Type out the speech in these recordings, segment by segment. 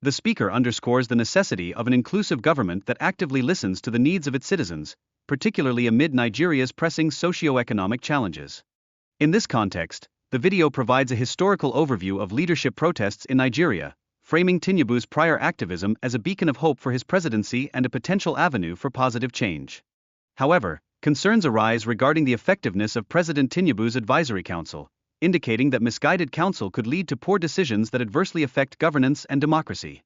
The speaker underscores the necessity of an inclusive government that actively listens to the needs of its citizens, particularly amid Nigeria's pressing socio-economic challenges. In this context, the video provides a historical overview of leadership protests in Nigeria, framing Tinubu's prior activism as a beacon of hope for his presidency and a potential avenue for positive change. However, concerns arise regarding the effectiveness of President Tinubu's advisory council, indicating that misguided counsel could lead to poor decisions that adversely affect governance and democracy.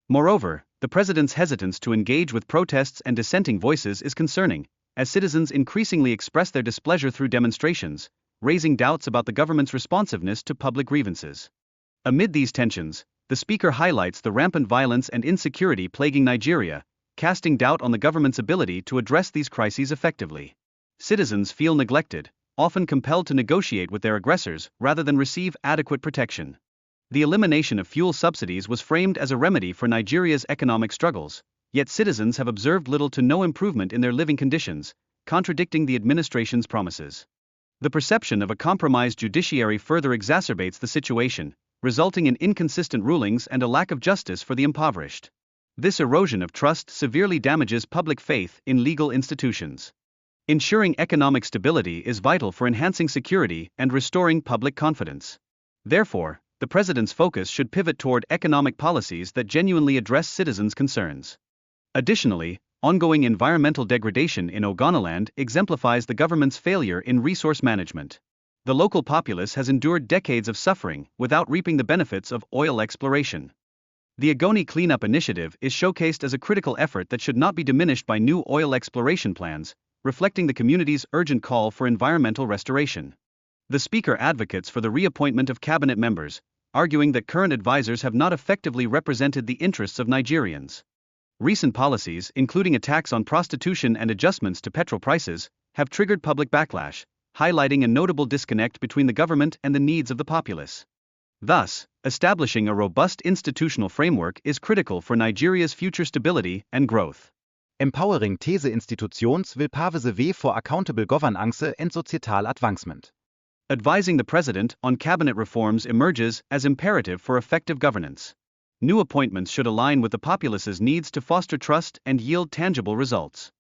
Moreover, the president's hesitance to engage with protests and dissenting voices is concerning, as citizens increasingly express their displeasure through demonstrations, raising doubts about the government's responsiveness to public grievances. Amid these tensions, the speaker highlights the rampant violence and insecurity plaguing Nigeria, casting doubt on the government's ability to address these crises effectively. Citizens feel neglected, often compelled to negotiate with their aggressors rather than receive adequate protection. The elimination of fuel subsidies was framed as a remedy for Nigeria's economic struggles, yet citizens have observed little to no improvement in their living conditions, contradicting the administration's promises. The perception of a compromised judiciary further exacerbates the situation, resulting in inconsistent rulings and a lack of justice for the impoverished. This erosion of trust severely damages public faith in legal institutions. Ensuring economic stability is vital for enhancing security and restoring public confidence. Therefore, the president's focus should pivot toward economic policies that genuinely address citizens' concerns. Additionally, ongoing environmental degradation in Ogoniland exemplifies the government's failure in resource management. The local populace has endured decades of suffering without reaping the benefits of oil exploration. The Ogoni Cleanup Initiative is showcased as a critical effort that should not be diminished by new oil exploration plans, reflecting the community's urgent call for environmental restoration. The speaker advocates for the reappointment of cabinet members, arguing that current advisors have not effectively represented the interests of Nigerians. Recent policies, including attacks on prostitution and adjustments to petrol prices, have triggered public backlash, highlighting a notable disconnect between the government and the needs of the populace. Thus, establishing a robust institutional framework is critical for Nigeria's future stability and growth. Empowering These institutions will pave the way for accountable governance and societal advancement. Advising the president on cabinet reforms emerges as imperative for effective governance. New appointments should align with the populace's needs to foster trust and yield tangible results.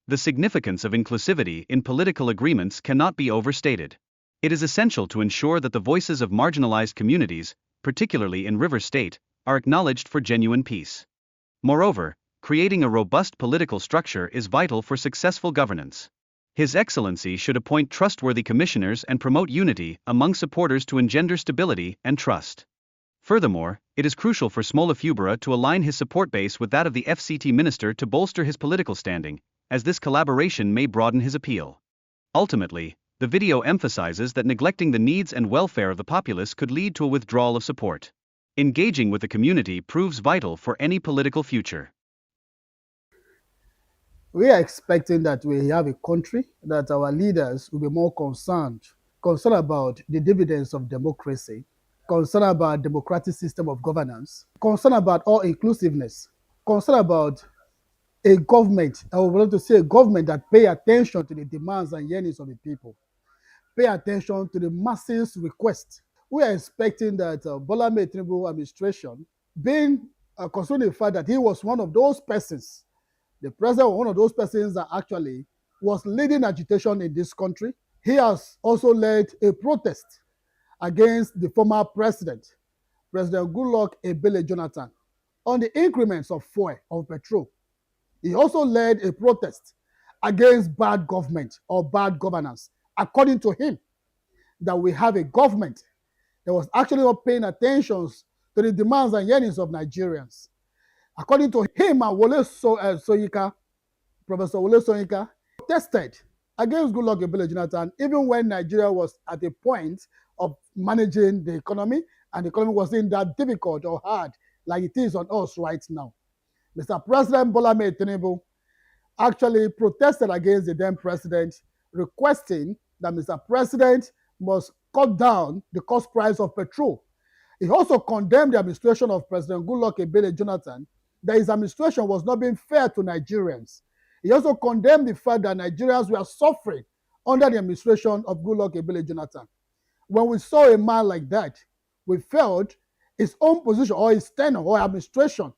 The significance of inclusivity in political agreements cannot be overstated. It is essential to ensure that the voices of marginalized communities, particularly in River State, are acknowledged for genuine peace. Moreover, creating a robust political structure is vital for successful governance. His Excellency should appoint trustworthy commissioners and promote unity among supporters to engender stability and trust. Furthermore, it is crucial for Smola Fubara to align his support base with that of the FCT minister to bolster his political standing, as this collaboration may broaden his appeal. Ultimately, the video emphasizes that neglecting the needs and welfare of the populace could lead to a withdrawal of support. Engaging with the community proves vital for any political future. We are expecting that we have a country that our leaders will be more concerned about the dividends of democracy, concerned about democratic system of governance, concerned about all inclusiveness, concerned about a government, I would want to say a government that pay attention to the demands and yearnings of the people, pay attention to the masses' requests. We are expecting that Bola Ahmed Tinubu administration, being concerning the fact that he was one of those persons, the president was one of those persons that actually was leading agitation in this country. He has also led a protest against the former president, President Goodluck Ebele Jonathan, on the increments of fuel, of petrol. He also led a protest against bad government or bad governance, according to him, that we have a government that was actually not paying attention to the demands and yearnings of Nigerians. According to him and Professor Wole Soyinka, protested against Goodluck Ebele Jonathan, even when Nigeria was at a point of managing the economy, and the economy wasn't that difficult or hard like it is on us right now. Mr. President Bola Ahmed Tinubu actually protested against the then president, requesting that Mr. President must cut down the cost price of petrol. He also condemned the administration of President Goodluck Ebele Jonathan, that his administration was not being fair to Nigerians. He also condemned the fact that Nigerians were suffering under the administration of Goodluck Ebele Jonathan. When we saw a man like that, we felt his own position or his tenure or administration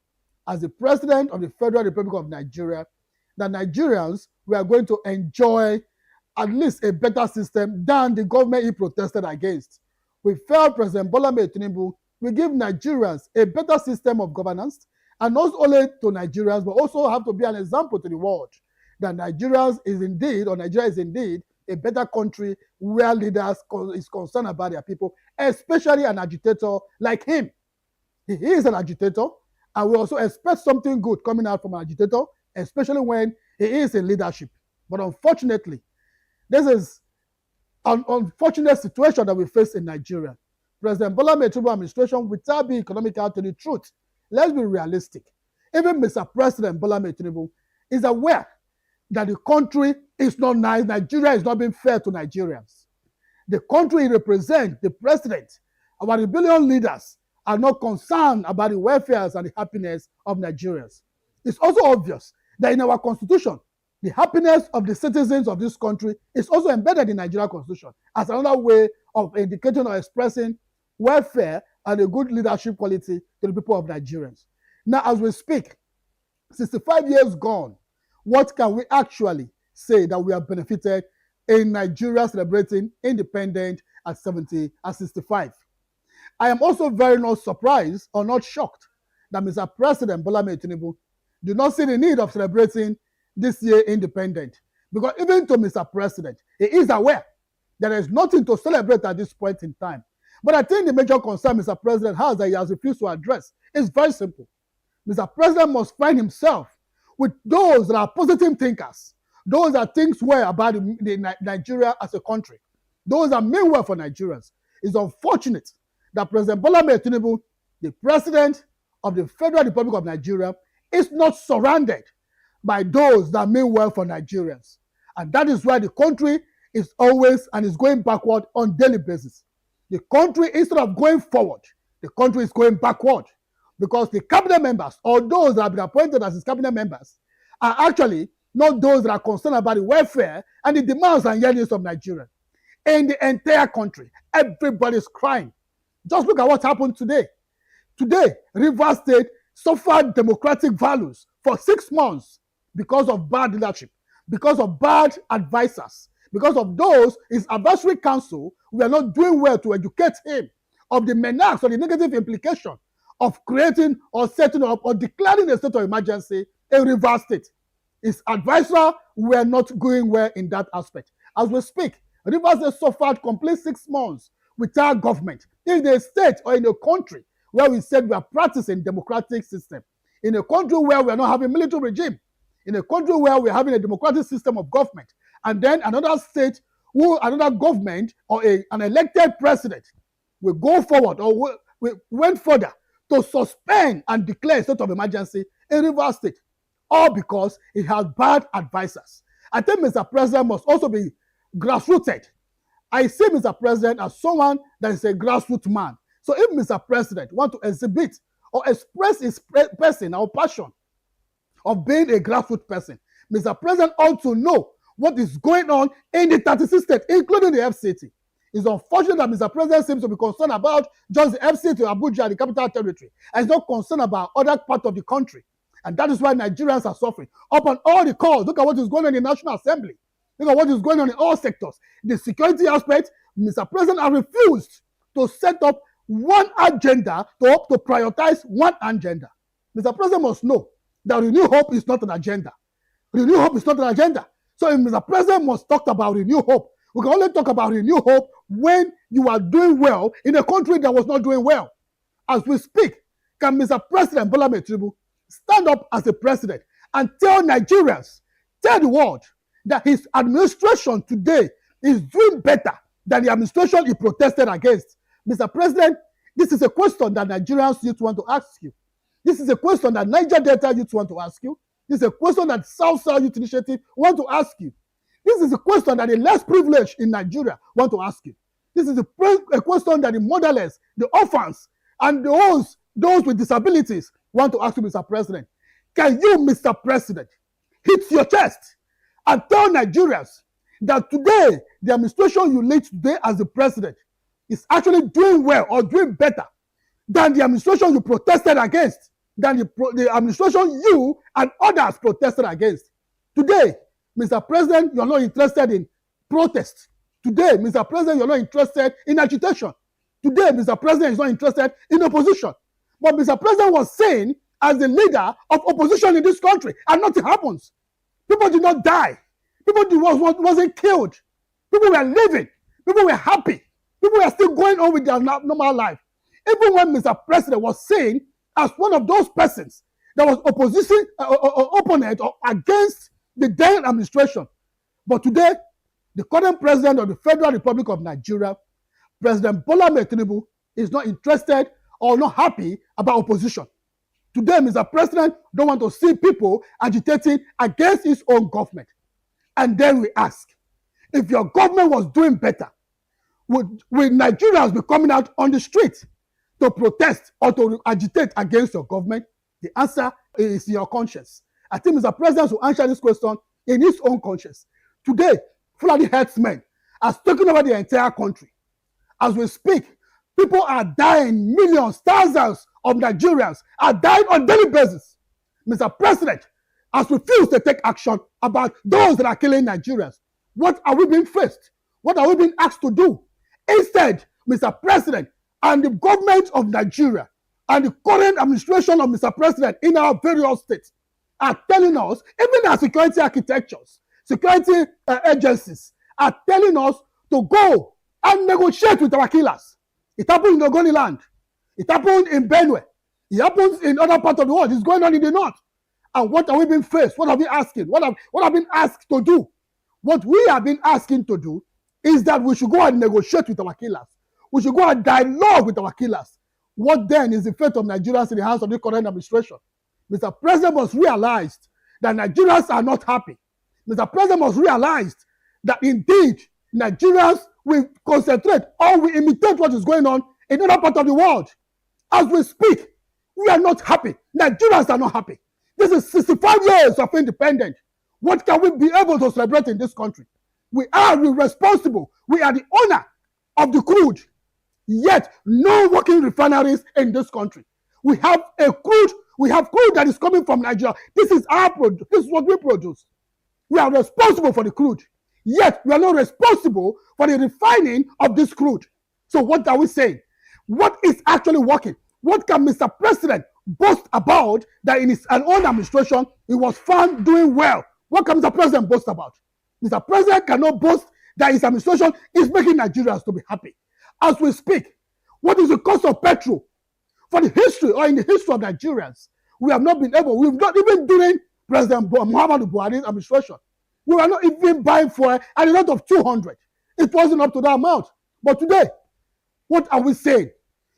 as the President of the Federal Republic of Nigeria, that Nigerians were going to enjoy at least a better system than the government he protested against. We felt President Bola Tinubu will give Nigerians a better system of governance, and not only to Nigerians, but also have to be an example to the world that Nigeria is indeed a better country where leaders is concerned about their people, especially an agitator like him. He is an agitator, and we also expect something good coming out from an agitator, especially when he is in leadership. But unfortunately, this is an unfortunate situation that we face in Nigeria. President Bola Tinubu administration, without being economical to the truth, let's be realistic. Even Mr. President Bola Tinubu is aware that the country is not nice. Nigeria is not being fair to Nigerians. The country he represents, the president, our rebellion leaders, are not concerned about the welfare and the happiness of Nigerians. It's also obvious that in our constitution, the happiness of the citizens of this country is also embedded in the Nigerian constitution as another way of indicating or expressing welfare and a good leadership quality to the people of Nigerians. Now, as we speak, 65 years gone, what can we actually say that we have benefited in Nigeria celebrating independence at 65? I am also very not surprised or not shocked that Mr. President Bola Tinubu do not see the need of celebrating this year independent, because even to Mr. President, he is aware that there is nothing to celebrate at this point in time. But I think the major concern Mr. President has that he has refused to address is very simple. Mr. President must find himself with those that are positive thinkers, those that think well about Nigeria as a country, those that mean well for Nigerians. It's unfortunate that President Bola Tinubu, the President of the Federal Republic of Nigeria, is not surrounded by those that mean well for Nigerians. And that is why the country is always and is going backward on daily basis. The country, instead of going forward, the country is going backward, because the cabinet members or those that have been appointed as his cabinet members are actually not those that are concerned about the welfare and the demands and yearnings of Nigeria. In the entire country, everybody is crying. Just look at what happened today. Today, Rivers State suffered democratic values for 6 months because of bad leadership, because of bad advisors, because of those his advisory council were not doing well to educate him of the menace or the negative implication of creating or setting up or declaring a state of emergency in Rivers State. His advisors were not going well in that aspect. As we speak, Rivers State suffered complete 6 months without government in a state or in a country where we said we are practicing democratic system, in a country where we are not having military regime, in a country where we are having a democratic system of government, and then another state, another government or an elected president will go forward or we went further to suspend and declare a state of emergency in Rivers State, all because he has bad advisors. I think Mr. President must also be grassrooted. I see Mr. President as someone that is a grassroots man. So if Mr. President wants to exhibit or express his person or passion of being a grassroots person, Mr. President ought to know what is going on in the 36 states, including the FCT. It's unfortunate that Mr. President seems to be concerned about just the FCT, Abuja, the capital territory, and is not concerned about other parts of the country. And that is why Nigerians are suffering. Upon all the calls, look at what is going on in the National Assembly. Look at what is going on in all sectors. The security aspect, Mr. President has refused to set up one agenda, to prioritize one agenda. Mr. President must know that Renew Hope is not an agenda. Renew Hope is not an agenda. So if Mr. President must talk about Renew Hope, we can only talk about Renew Hope when you are doing well in a country that was not doing well. As we speak, can Mr. President Bola Tinubu stand up as a president and tell Nigerians, tell the world, that his administration today is doing better than the administration he protested against? Mr. President, this is a question that Nigerians youth want to ask you. This is a question that Niger Delta youth want to ask you. This is a question that South Youth Initiative want to ask you. This is a question that the less privileged in Nigeria want to ask you. This is a question that the motherless, the orphans, and those with disabilities want to ask you, Mr. President. Can you, Mr. President, hit your chest and tell Nigerians that today, the administration you lead today as the president is actually doing well or doing better than the administration you protested against, than the administration you and others protested against. Today, Mr. President, you're not interested in protest. Today, Mr. President, you're not interested in agitation. Today, Mr. President is not interested in opposition. But Mr. President was saying as the leader of opposition in this country, and nothing happens. People did not die. People wasn't killed. People were living. People were happy. People were still going on with their normal life. Even when Mr. President was saying, as one of those persons that was opposition opponent or against the then administration. But today, the current president of the Federal Republic of Nigeria, President Tinubu, is not interested or not happy about opposition. Today, Mr. President don't want to see people agitating against his own government. And then we ask, if your government was doing better, would Nigerians be coming out on the street to protest or to agitate against your government? The answer is your conscience. I think Mr. President will answer this question in his own conscience. Today, Fulani herdsmen are taking over the entire country. As we speak, people are dying, millions, thousands of Nigerians are dying on a daily basis. Mr. President has refused to take action about those that are killing Nigerians. What are we being faced? What are we being asked to do? Instead, Mr. President and the government of Nigeria and the current administration of Mr. President in our various states are telling us, even our security architectures, security agencies are telling us to go and negotiate with our killers. It happened in Ogoni land. It happened in Benue. It happens in other parts of the world. It's going on in the north. And what are we being faced? What are we asking? What have been asked to do? What we have been asking to do is that we should go and negotiate with our killers. We should go and dialogue with our killers. What then is the fate of Nigerians in the hands of the current administration? Mr. President must realize that Nigerians are not happy. Mr. President must realize that indeed Nigerians will concentrate or will imitate what is going on in other parts of the world. As we speak, we are not happy. Nigerians are not happy. This is 65 years of independence. What can we be able to celebrate in this country? We are responsible. We are the owner of the crude. Yet, no working refineries in this country. We have crude that is coming from Nigeria. This is our product. This is what we produce. We are responsible for the crude. Yet, we are not responsible for the refining of this crude. So what are we saying? What is actually working? What can Mr. President boast about that in his own administration he was found doing well? What can Mr. President boast about? Mr. President cannot boast that his administration is making Nigerians to be happy. As we speak, what is the cost of petrol? For the history or in the history of Nigerians, we have not been able, we've not even during President Muhammadu Buhari's administration, we were not even buying fuel at a rate of 200. It wasn't up to that amount. But today, what are we saying?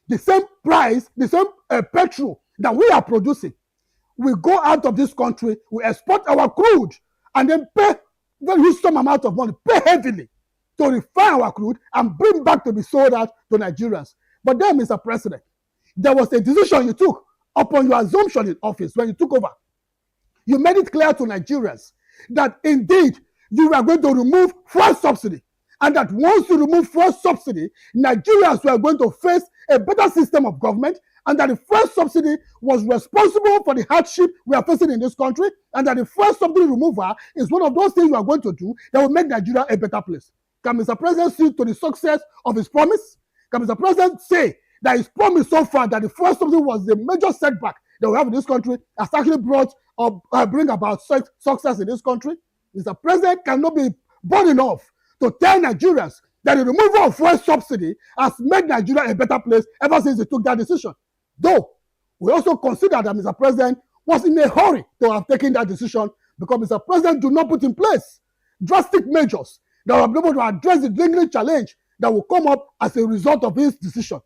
The same price, the same petrol that we are producing, we go out of this country, we export our crude, and then pay very huge amount of money, pay heavily to refine our crude and bring back to be sold out to Nigerians. But then, Mr. President, there was a decision you took upon your assumption in office when you took over. You made it clear to Nigerians that indeed you were going to remove fuel subsidy, and that once you remove fuel subsidy, Nigerians were going to face a better system of government, and that the fuel subsidy was responsible for the hardship we are facing in this country, and that the fuel subsidy removal is one of those things we are going to do that will make Nigeria a better place. Can Mr. President see to the success of his promise? Can Mr. President say that his promise so far that the fuel subsidy was the major setback that we have in this country has actually brought or bring about success in this country? Mr. President cannot be bold enough to tell Nigerians that the removal of fuel subsidy has made Nigeria a better place ever since he took that decision. Though, we also consider that Mr. President was in a hurry to have taken that decision because Mr. President did not put in place drastic measures that will be able to address the lingering challenge that will come up as a result of his decision.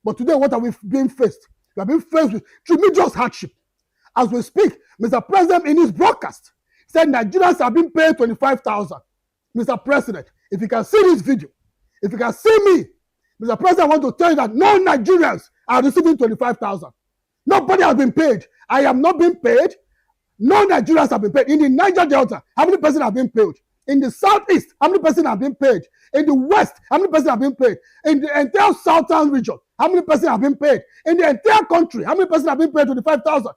But today, what are we being faced? We are being faced with tremendous hardship. As we speak, Mr. President in his broadcast said Nigerians have been paid 25,000. Mr. President, if you can see this video, if you can see me, Mr. President, I want to tell you that no Nigerians are receiving 25,000. Nobody has been paid. I am not being paid. No Nigerians have been paid. In the Niger Delta, how many persons have been paid? In the southeast, how many persons have been paid? In the west, how many persons have been paid? In the entire southern region, How many persons have been paid? In the entire country, how many persons have been paid 25,000?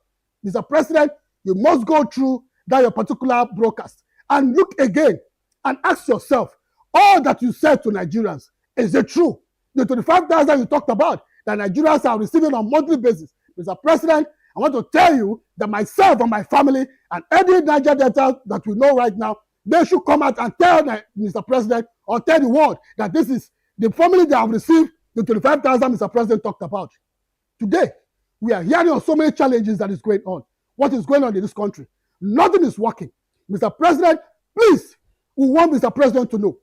Mr. President, you must go through that your particular broadcast and look again and ask yourself, all that you said to Nigerians, is it true? The 25,000 you talked about that Nigerians are receiving on a monthly basis. Mr. President, I want to tell you that myself and my family and every Niger Delta that we know right now, they should come out and tell Mr. President or tell the world that this is the family that have received the 25,000 Mr. President talked about. Today, we are hearing of so many challenges that is going on. What is going on in this country? Nothing is working. Mr. President, please, we want Mr. President to know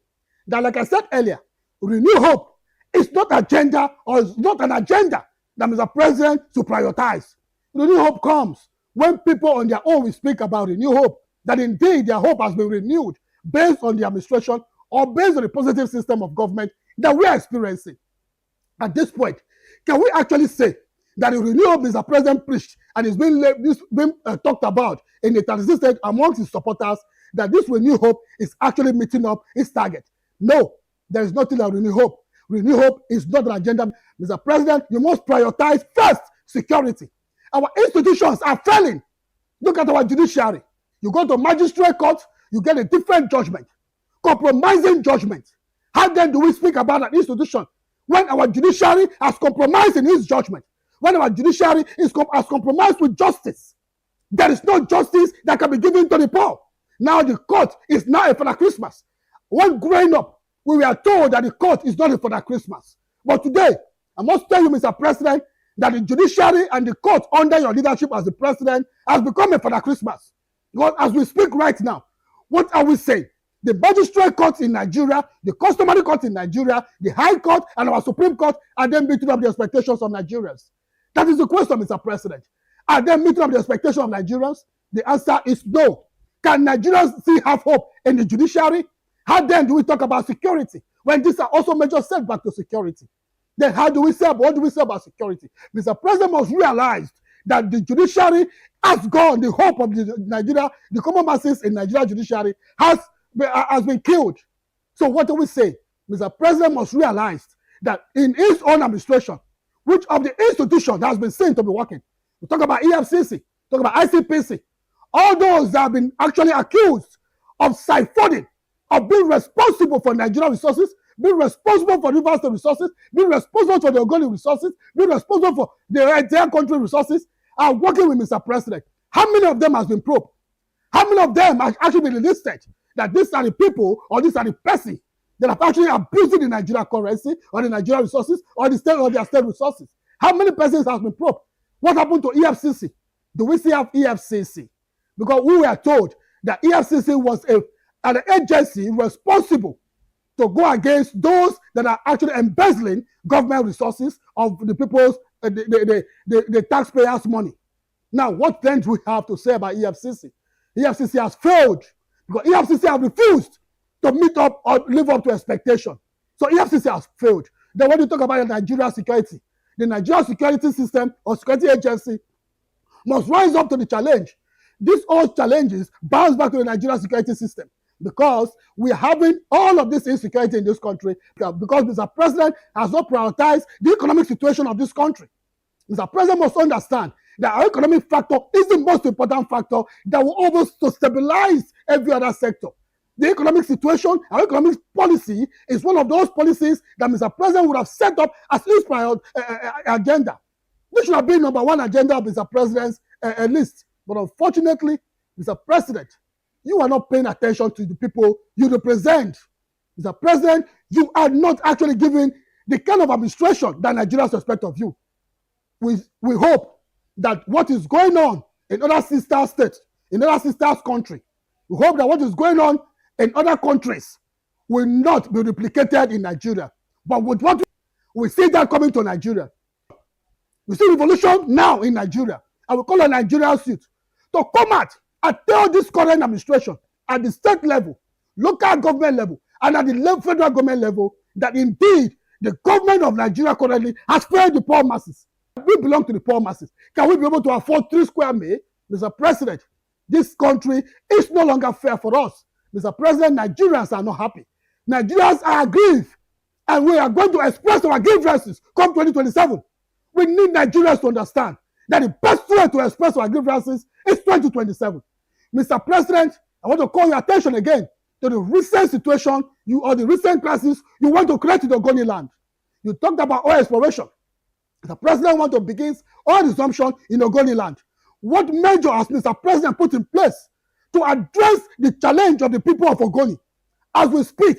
that, like I said earlier, Renew Hope is not agenda or is not an agenda that Mr. President should prioritize. Renew Hope comes when people on their own will speak about Renew Hope, that indeed their hope has been renewed based on the administration or based on the positive system of government that we are experiencing. At this point, can we actually say that the Renew Hope Mr. President preached and is being talked about in the 36 states amongst his supporters, that this Renew Hope is actually meeting up its target? No, there is nothing like Renew Hope. Renew Hope is not an agenda. Mr. President, you must prioritize first security. Our institutions are failing. Look at our judiciary. You go to magistrate court, you get a different judgment, compromising judgment. How then do we speak about an institution when our judiciary has compromised in its judgment? When our judiciary has compromised with justice, there is no justice that can be given to the poor. Now the court is now a Father Christmas. When growing up, we were told that the court is not a Father Christmas. But today, I must tell you, Mr. President, that the judiciary and the court under your leadership as the president has become a Father Christmas. Because as we speak right now, what are we saying? The magistrate courts in Nigeria, the customary courts in Nigeria, the High Court and our Supreme Court are then meeting up the expectations of Nigerians. That is the question, Mr. President. Are they meeting up the expectations of Nigerians? The answer is no. Can Nigerians still have hope in the judiciary? How then do we talk about security when these are also major setbacks to security? Then how do we say, what do we say about security? Mr. President must realize that the judiciary has gone, the hope of Nigeria, the common masses in Nigeria judiciary has been killed. So what do we say? Mr. President must realize that in his own administration, which of the institutions that has been seen to be working? We talk about EFCC, talk about ICPC, all those that have been actually accused of siphoning, of being responsible for Nigerian resources, being responsible for Rivers State resources, being responsible for the Ogoni resources, being responsible for the entire country resources, are working with Mr. President. How many of them has been probed? How many of them have actually been listed that these are the people or these are the persons that have actually abused the Nigerian currency or the Nigerian resources or the state or their state resources? How many persons have been probed? What happened to EFCC? Do we still have EFCC? Because we were told that EFCC was an agency responsible to go against those that are actually embezzling government resources of the people's, the taxpayers' money. Now, what then do we have to say about EFCC? EFCC has failed because EFCC has refused to meet up or live up to expectation. So EFCC has failed. Then when you talk about Nigerian security, the Nigerian security system or security agency must rise up to the challenge. These all challenges bounce back to the Nigerian security system because we are having all of this insecurity in this country because Mr. President has not prioritized the economic situation of this country. Mr. President must understand that our economic factor is the most important factor that will almost to stabilize every other sector. The economic situation, our economic policy is one of those policies that Mr. President would have set up as his agenda. This should have been number one agenda of Mr. President's list. But unfortunately, Mr. President, you are not paying attention to the people you represent. Mr. President, you are not actually giving the kind of administration that Nigerians expect of you. We hope that what is going on in other sister states, in other sisters' country, we hope that what is going on in other countries will not be replicated in Nigeria. But with what we see that coming to Nigeria, we see revolution now in Nigeria. I will call on Nigerian youth to come out and tell this current administration at the state level, local government level, and at the federal government level that indeed the government of Nigeria currently has failed the poor masses. We belong to the poor masses. Can we be able to afford 3 square meals? Mr. President, this country is no longer fair for us. Mr. President, Nigerians are not happy. Nigerians are aggrieved. and we are going to express our grievances come 2027. We need Nigerians to understand that the best way to express our grievances is 2027. Mr. President, I want to call your attention again to the recent situation or the recent crisis you want to create in the Ogoni land. You talked about oil exploration. The president wants to begin oil resumption in Ogoni land. What measure has Mr. President put in place to address the challenge of the people of Ogoni? As we speak,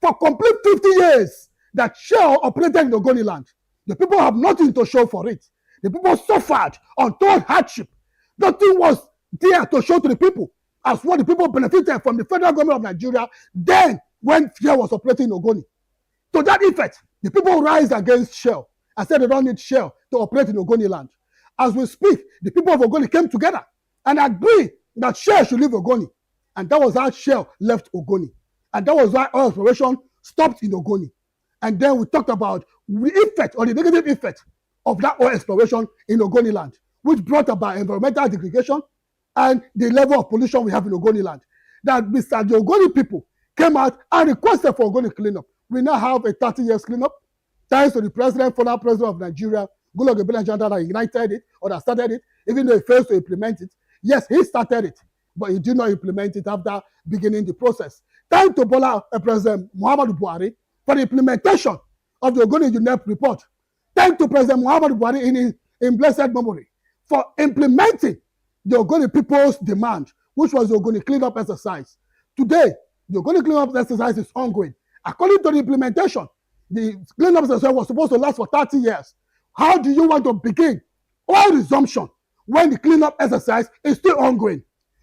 for complete 50 years that Shell operated in Ogoni land, the people have nothing to show for it. The people suffered untold hardship. Nothing was there to show to the people as what the people benefited from the federal government of Nigeria then when Shell was operating in Ogoni. To that effect, the people rise against Shell and said they don't need Shell to operate in Ogoni land. As we speak, the people of Ogoni came together and agreed that Shell should leave Ogoni. And that was how Shell left Ogoni. And that was why oil exploration stopped in Ogoni. And then we talked about the effect or the negative effect of that oil exploration in Ogoni land, which brought about environmental degradation and the level of pollution we have in Ogoni land. That the Ogoni people came out and requested for Ogoni cleanup. We now have a 30 years cleanup, thanks to the former president of Nigeria, Goodluck Ebele Jonathan, that ignited it or that started it, even though he failed to implement it. Yes, he started it, but he did not implement it after beginning the process. Thanks to President Muhammadu Buhari for the implementation of the Ogoni UNEP report. Thanks to President Muhammadu Buhari in blessed memory for implementing the Ogoni people's demand, which was the Ogoni cleanup exercise. Today, the Ogoni cleanup exercise is ongoing. According to the implementation, the cleanup exercise was supposed to last for 30 years. How do you want to begin oil resumption when the cleanup exercise is still ongoing?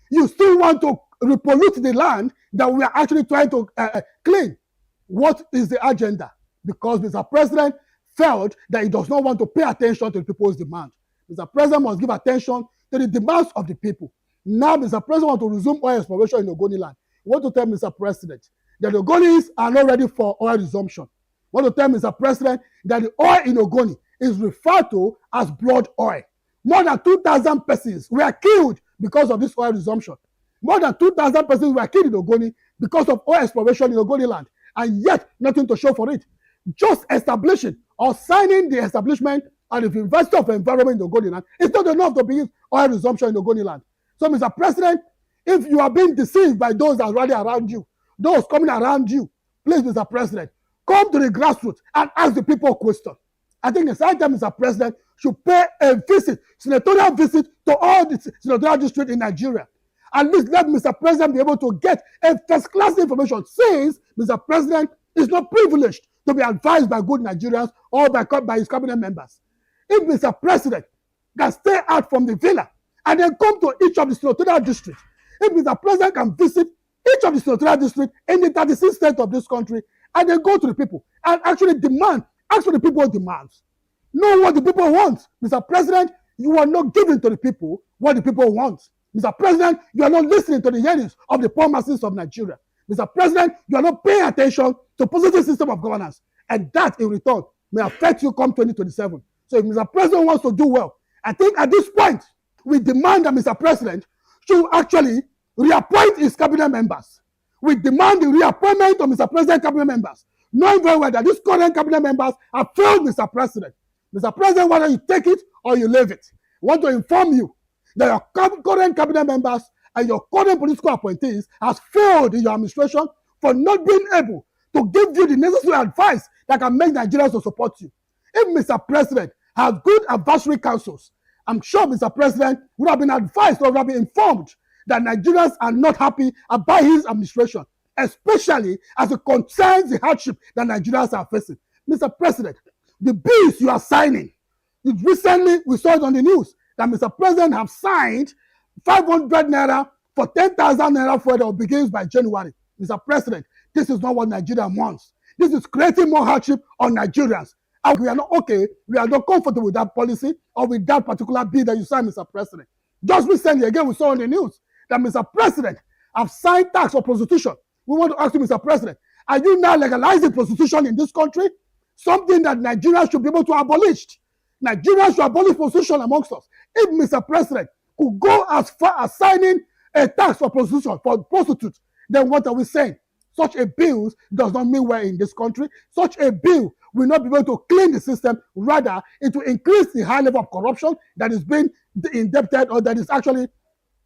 You still want to repollute the land that we are actually trying to clean. What is the agenda? Because Mr. President felt that he does not want to pay attention to the people's demand. Mr. President must give attention to the demands of the people. Now, Mr. President wants to resume oil exploration in Ogoni land. I want to tell Mr. President that the Ogonis are not ready for oil resumption. I want to tell Mr. President that the oil in Ogoni is referred to as blood oil. More than 2,000 persons were killed because of this oil resumption. More than 2,000 persons were killed in Ogoni because of oil exploration in Ogoni land, and yet nothing to show for it. Just establishing or signing the establishment of the University of Environment in Ogoni land is not enough to begin oil resumption in Ogoni land. So, Mr. President, if you are being deceived by those that are rallying around you, those coming around you, please, Mr. President, come to the grassroots and ask the people a question. I think it's time Mr. President should pay a visit, senatorial visit, to all the senatorial districts in Nigeria. At least let Mr. President be able to get a first-class information, since Mr. President is not privileged to be advised by good Nigerians or by his cabinet members. If Mr. President can stay out from the villa and then come to each of the senatorial districts, if Mr. President can visit each of the senatorial districts in the 36 states of this country and then go to the people and actually ask for the people's demands. Know what the people want. Mr. President, you are not giving to the people what the people want. Mr. President, you are not listening to the yearnings of the poor masses of Nigeria. Mr. President, you are not paying attention to positive system of governance. And that, in return, may affect you come 2027. So if Mr. President wants to do well, I think at this point, we demand that Mr. President should actually reappoint his cabinet members. We demand the reappointment of Mr. President's cabinet members, knowing very well that these current cabinet members have failed Mr. President. Mr. President, whether you take it or you leave it, I want to inform you that your current cabinet members and your current political appointees has failed in your administration for not being able to give you the necessary advice that can make Nigerians to support you. If Mr. President has good advisory councils, I'm sure Mr. President would have been advised or would have been informed that Nigerians are not happy about his administration, especially as it concerns the hardship that Nigerians are facing. Mr. President, the bills you are signing, recently we saw it on the news that Mr. President have signed 500 naira for 10,000 naira fuel that begins by January. Mr. President, this is not what Nigeria wants. This is creating more hardship on Nigerians. And we are not okay, we are not comfortable with that policy or with that particular bill that you signed, Mr. President. Just recently, again, we saw on the news that Mr. President have signed tax for prostitution. We want to ask you, Mr. President, are you now legalizing prostitution in this country? Something that Nigerians should be able to abolish. Nigerians should abolish prostitution amongst us. If Mr. President could go as far as signing a tax for prostitution, for prostitutes, then what are we saying? Such a bill does not mean we're in this country. Such a bill will not be able to clean the system. Rather, it will increase the high level of corruption that is being indebted or that is actually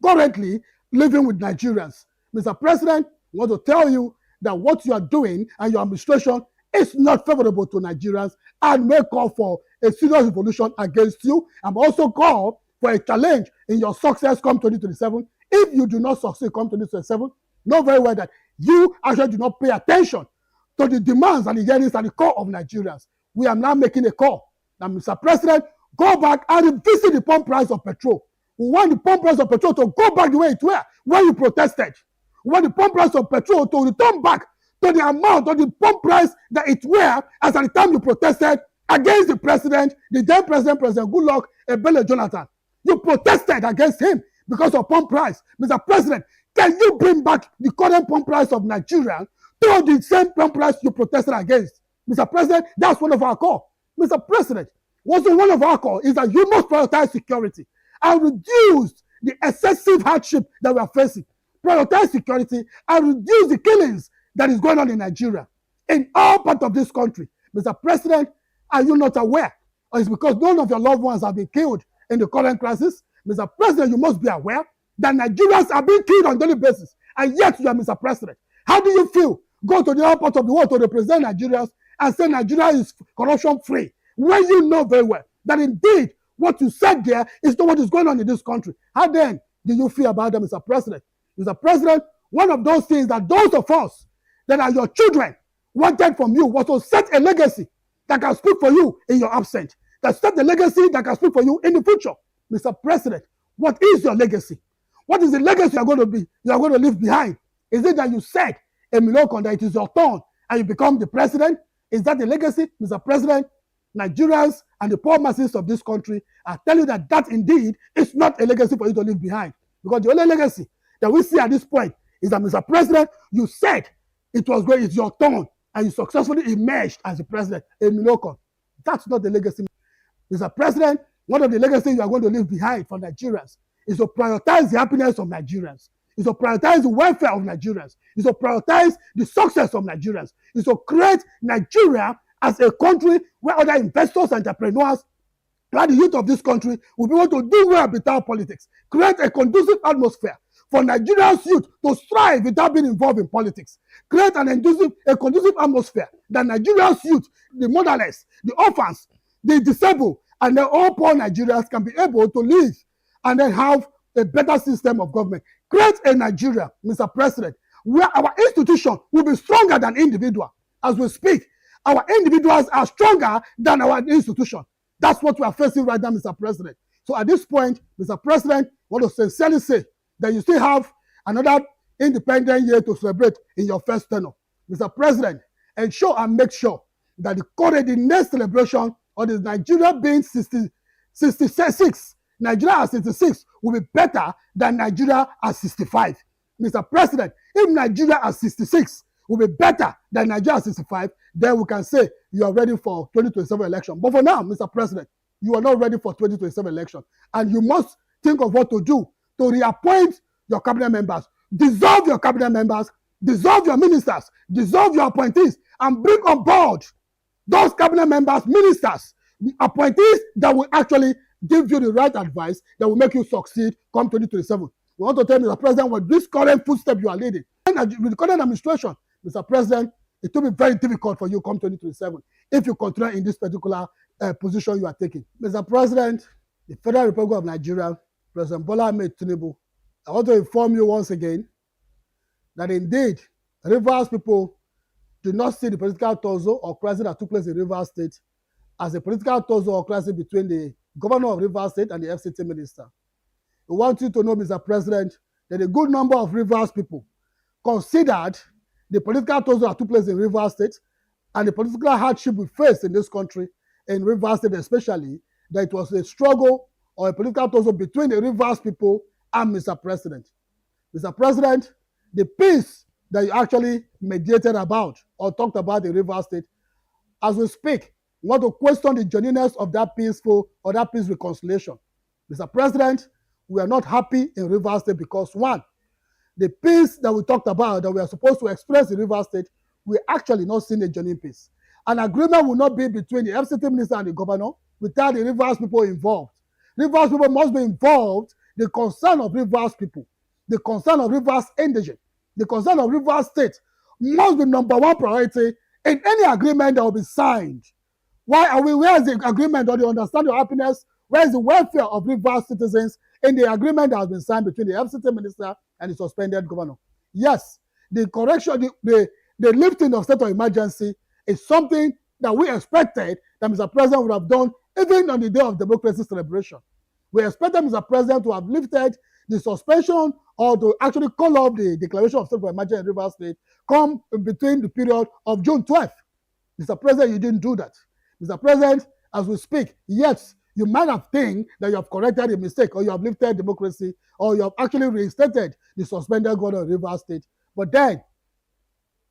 currently living with Nigerians. Mr. President, I want to tell you that what you are doing and your administration is not favorable to Nigerians and may call for a serious revolution against you. I'm also call for a challenge in your success come 2027. If you do not succeed come 2027, know very well that you actually do not pay attention to the demands and the yearnings at the core of Nigerians. We are now making a call that, Mr. President, go back and revisit the pump price of petrol. We want the pump price of petrol to go back the way it were when you protested. We want the pump price of petrol to return back to the amount of the pump price that it were as at the time you protested against the president, the then president, President Goodluck Ebele Jonathan. You protested against him because of pump price. Mr. President, can you bring back the current pump price of Nigeria to the same pump price you protested against? Mr. President, that's one of our call. Mr. President, also one of our call is that you must prioritize security and reduce the excessive hardship that we are facing. Prioritize security and reduce the killings that is going on in Nigeria, in all parts of this country. Mr. President, are you not aware? Or it's because none of your loved ones have been killed in the current crisis? Mr. President, you must be aware that Nigerians are being killed on a daily basis, and yet you are Mr. President. How do you feel? Go to the other part of the world to represent Nigerians and say Nigeria is corruption-free, when you know very well that indeed what you said there is not what is going on in this country. How then do you feel about that, Mr. President? Mr. President, one of those things that those of us that are your children wanted from you was to set a legacy that can speak for you in your absence, that set a legacy that can speak for you in the future. Mr. President, what is your legacy? What is the legacy you are going to leave behind? Is it that you said a Milokon that it is your turn and you become the president? Is that the legacy? Mr. President, Nigerians and the poor masses of this country are telling you that that indeed is not a legacy for you to leave behind. Because the only legacy that we see at this point is that, Mr. President, you said it's your turn and you successfully emerged as the president, a Milokon. That's not the legacy. Mr. President, one of the legacies you are going to leave behind for Nigerians is to prioritize the happiness of Nigerians, is to prioritize the welfare of Nigerians, is to prioritize the success of Nigerians, is to create Nigeria as a country where other investors and entrepreneurs, where the youth of this country will be able to do well without politics, create a conducive atmosphere for Nigeria's youth to strive without being involved in politics, create a conducive atmosphere that Nigeria's youth, the motherless, the orphans, the disabled, and the all poor Nigerians can be able to live and then have a better system of government. Create a Nigeria, Mr. President, where our institution will be stronger than individual. As we speak, our individuals are stronger than our institution. That's what we are facing right now, Mr. President. So at this point, Mr. President, I want to sincerely say that you still have another independent year to celebrate in your first tenure. Mr. President, ensure and make sure that the next celebration of the Nigeria being 66, Nigeria at 66 will be better than Nigeria at 65. Mr. President, if Nigeria at 66 will be better than Nigeria at 65, then we can say you are ready for 2027 election. But for now, Mr. President, you are not ready for 2027 election. And you must think of what to do to reappoint your cabinet members, dissolve your cabinet members, dissolve your ministers, dissolve your appointees, and bring on board those cabinet members, ministers, appointees that will actually give you the right advice that will make you succeed come 2027. We want to tell Mr. President, with this current footstep you are leading, and with the current administration, Mr. President, it will be very difficult for you come 2027 if you continue in this particular position you are taking. Mr. President, the Federal Republic of Nigeria, President Bola Ahmed Tinubu, I want to inform you once again that indeed Rivers people do not see the political tussle or crisis that took place in Rivers State as a political tussle or crisis between the governor of Rivers State and the FCT minister. We want you to know, Mr. President, that a good number of Rivers people considered the political tussle that took place in Rivers State and the political hardship we face in this country, in Rivers State especially, that it was a struggle or a political tussle between the Rivers people and Mr. President. Mr. President, the peace that you actually mediated about or talked about in Rivers State, as we speak, we want to question the genuineness of that peaceful or that peace reconciliation. Mr. President, we are not happy in Rivers State because, one, The peace that we talked about, that we are supposed to express in Rivers State, we actually not seen a genuine peace. An agreement will not be between the FCT minister and the governor without the Rivers people involved. Rivers people must be involved. The concern of Rivers people, the concern of Rivers indigent, the concern of Rivers State must be number one priority in any agreement that will be signed. Why are we? Where is the agreement or the understanding of happiness? Where is the welfare of Rivers citizens in the agreement that has been signed between the FCT minister and the suspended governor? Yes, the correction, the lifting of state of emergency is something that we expected that Mr. President would have done even on the day of democracy celebration. We expected Mr. President to have lifted the suspension or to actually call off the declaration of state of emergency in Rivers State come between the period of June 12th. Mr. President, you didn't do that. Mr. President, as we speak, yes, you might have think that you have corrected a mistake or you have lifted democracy or you have actually reinstated the suspended governor of Rivers State. But then,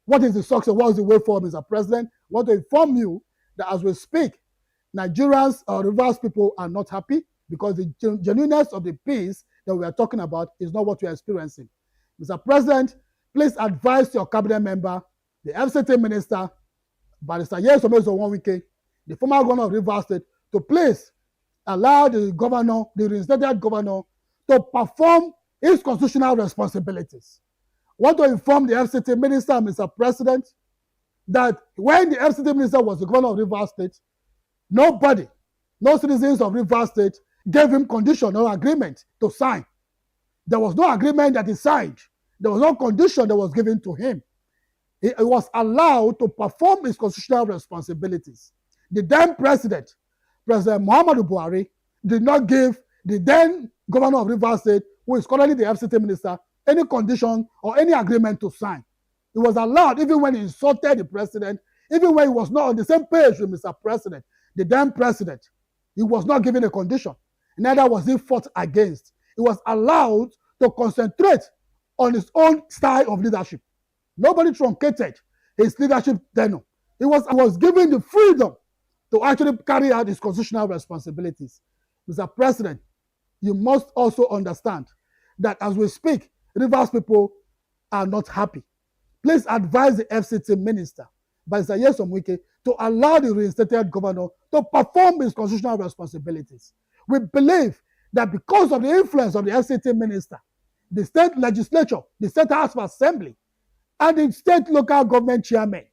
what is the success? What is the way forward, Mr. President? I want to inform you that as we speak, Nigerians or Rivers people are not happy because the genuineness of the peace that we are talking about is not what we are experiencing. Mr. President, please advise your cabinet member, the FCT minister, Barrister Nyesom Onwike, the former governor of Rivers State, to please allow the governor, the reinstated governor, to perform his constitutional responsibilities. I want to inform the FCT minister, Mr. President, that when the FCT minister was the governor of Rivers State, nobody, no citizens of Rivers State gave him condition or agreement to sign. There was no agreement that he signed. There was no condition that was given to him. He was allowed to perform his constitutional responsibilities. The then President Muhammadu Buhari, did not give the then governor of Rivers State, who is currently the FCT minister, any condition or any agreement to sign. It was allowed even when he insulted the president, even when he was not on the same page with Mr. President, the then president. He was not given a condition. Neither was he fought against. He was allowed to concentrate on his own style of leadership. Nobody truncated his leadership tenure. He was given the freedom to actually carry out his constitutional responsibilities. Mr. President, you must also understand that as we speak, Rivers people are not happy. Please advise the FCT minister, Barrister Nyesom Onwike, to allow the reinstated governor to perform his constitutional responsibilities. We believe that because of the influence of the FCT minister, the state legislature, the state House of Assembly, and the state local government chairman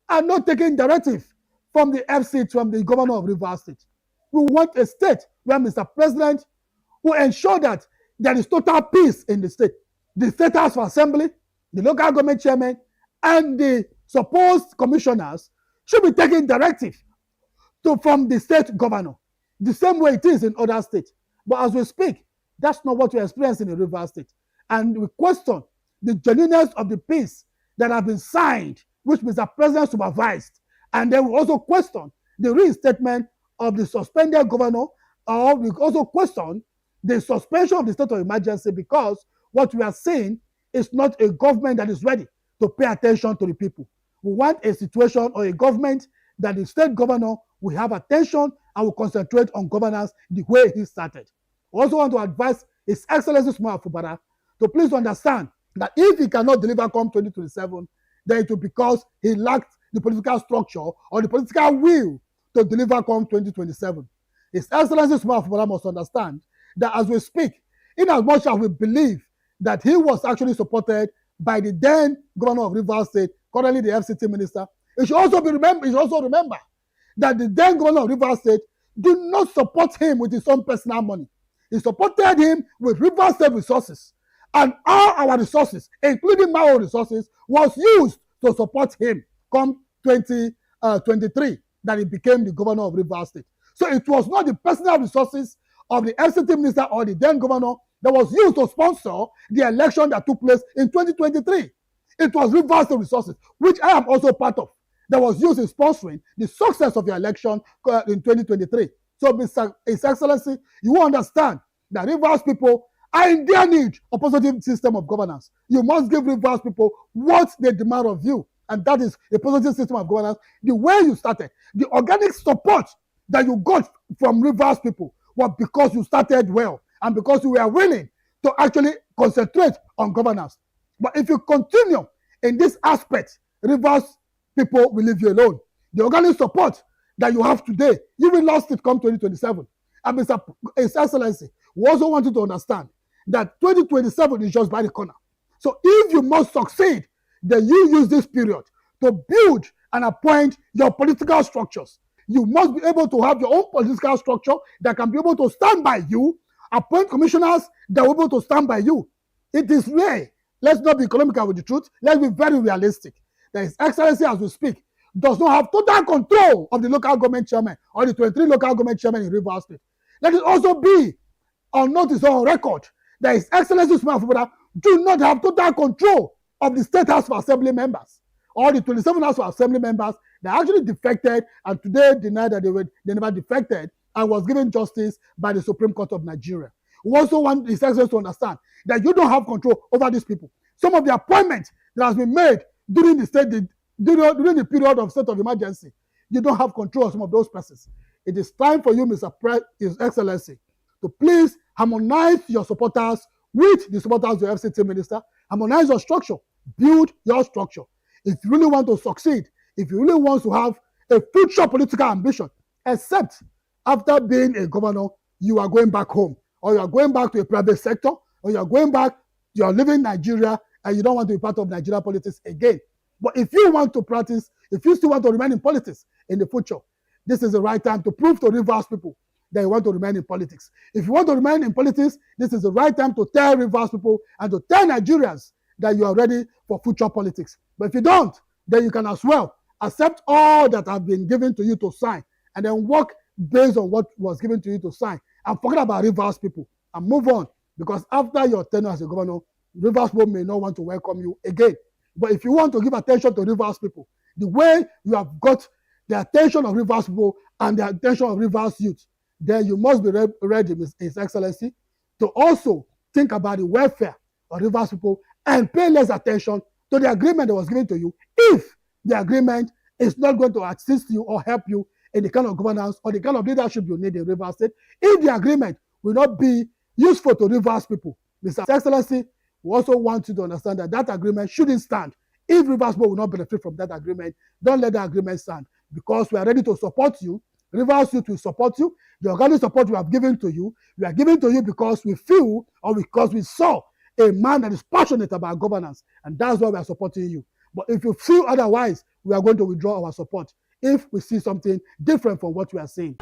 are not taking directive from the FCT, from the governor of Rivers State. We want a state where Mr. President will ensure that there is total peace in the state. The state House of Assembly, the local government chairman, and the supposed commissioners should be taking directive from the state governor, the same way it is in other states. But as we speak, that's not what we're experiencing in Rivers State. And we question the genuineness of the peace that have been signed, which Mr. President supervised. And then we also question the reinstatement of the suspended governor, or we also question the suspension of the state of emergency, because what we are seeing is not a government that is ready to pay attention to the people. We want a situation or a government that the state governor will have attention and will concentrate on governance the way he started. I also want to advise His Excellency Small Fubara to please understand that if he cannot deliver come 2027, then it will be because he lacked the political structure or the political will to deliver come 2027. His Excellency Small Fubara must understand that as we speak, in as much as we believe that he was actually supported by the then governor of Rivers State, currently the FCT minister, it should also remember that the then governor of Rivers State did not support him with his own personal money. He supported him with Rivers State resources. And all our resources, including my own resources, was used to support him come 2023, that he became the governor of Rivers State. So it was not the personal resources of the FCT minister or the then governor that was used to sponsor the election that took place in 2023. It was Rivers State resources, which I am also part of, that was used in sponsoring the success of the election in 2023. So, His Excellency, you understand that Rivers people are in their need of a positive system of governance. You must give Rivers people what they demand of you, and that is a positive system of governance. The way you started, the organic support that you got from Rivers people was because you started well and because you were willing to actually concentrate on governance. But if you continue in this aspect, Rivers people will leave you alone. The organic support that you have today, you will lost it come 2027. And Mr. His Excellency, we also want you to understand that 2027 is just by the corner. So if you must succeed, then you use this period to build and appoint your political structures. You must be able to have your own political structure that can be able to stand by you, appoint commissioners that will be able to stand by you. It is rare. Let's not be economical with the truth. Let's be very realistic. That His Excellency, as we speak, does not have total control of the local government chairman or the 23 local government chairman in Rivers State. Let it also be on notice or on record that His Excellency do not have total control of the State House of Assembly members or the 27 House of Assembly members that actually defected and today denied that they never defected and was given justice by the Supreme Court of Nigeria. We also want His Excellency to understand that you don't have control over these people. Some of the appointments that has been made during during the period of state of emergency, you don't have control of some of those persons. It is time for you, His Excellency, to please harmonize your supporters with the supporters of the FCT minister, harmonize your structure, build your structure. If you really want to succeed, if you really want to have a future political ambition, except after being a governor, you are going back home, or you are going back to a private sector, or you are going back, you are leaving Nigeria, and you don't want to be part of Nigeria politics again. But if you want to practice, if you still want to remain in politics in the future, this is the right time to prove to Rivers people that you want to remain in politics. If you want to remain in politics, this is the right time to tell Rivers people and to tell Nigerians that you are ready for future politics. But if you don't, then you can as well accept all that have been given to you to sign and then work based on what was given to you to sign and forget about Rivers people and move on, because after your tenure as a governor, Rivers people may not want to welcome you again. But if you want to give attention to Rivers people, the way you have got the attention of Rivers people and the attention of Rivers youth, then you must be ready, His Excellency, to also think about the welfare of Rivers people and pay less attention to the agreement that was given to you if the agreement is not going to assist you or help you in the kind of governance or the kind of leadership you need in Rivers State. If the agreement will not be useful to Rivers people, Mr. Excellency, we also want you to understand that that agreement shouldn't stand. If Rivers people will not benefit from that agreement, don't let the agreement stand, because we are ready to support you. Rivers Youth will support you. The organic support we have given to you, we are giving to you because we feel or because we saw a man that is passionate about governance, and that's why we are supporting you. But if you feel otherwise, we are going to withdraw our support if we see something different from what we are seeing.